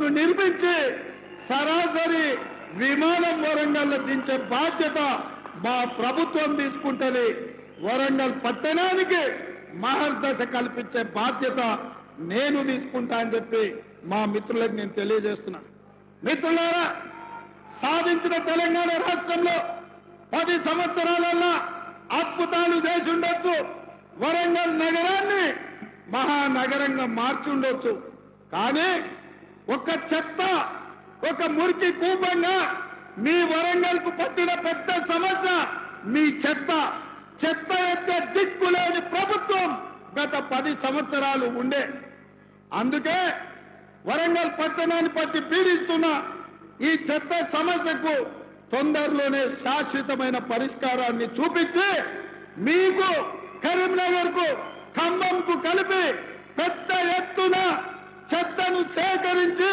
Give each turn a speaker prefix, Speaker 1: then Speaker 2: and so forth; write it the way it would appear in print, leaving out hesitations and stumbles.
Speaker 1: ను నిర్మించి సరాసరి విమానం వరంగల్లో దించే బాధ్యత మా ప్రభుత్వం తీసుకుంటది. వరంగల్ పట్టణానికి మహర్దశ కల్పించే బాధ్యత నేను తీసుకుంటా అని చెప్పి మా మిత్రులకు నేను తెలియజేస్తున్నా. మిత్రులారా, సాధించిన తెలంగాణ రాష్ట్రంలో 10 సంవత్సరాలలో అద్భుతాలు చేసి ఉండొచ్చు. వరంగల్ నగరాన్ని మహానగరంగా మార్చి ఉండొచ్చు. కానీ ఒక చెత్త, ఒక మురికి కూపంగా మీ వరంగల్కు పట్టిన పెద్ద సమస్య మీ చెత్త. చెత్త ఎత్తే దిక్కులేని ప్రభుత్వం గత 10 సంవత్సరాలు ఉండే. అందుకే వరంగల్ పట్టణాన్ని పట్టి పీడిస్తున్న ఈ చెత్త సమస్యకు తొందరలోనే శాశ్వతమైన పరిష్కారాన్ని చూపించి మీకు కరీంనగర్కు, ఖమ్మంకు కలిపి పెద్ద ఎత్తున చెత్తను సేకరించి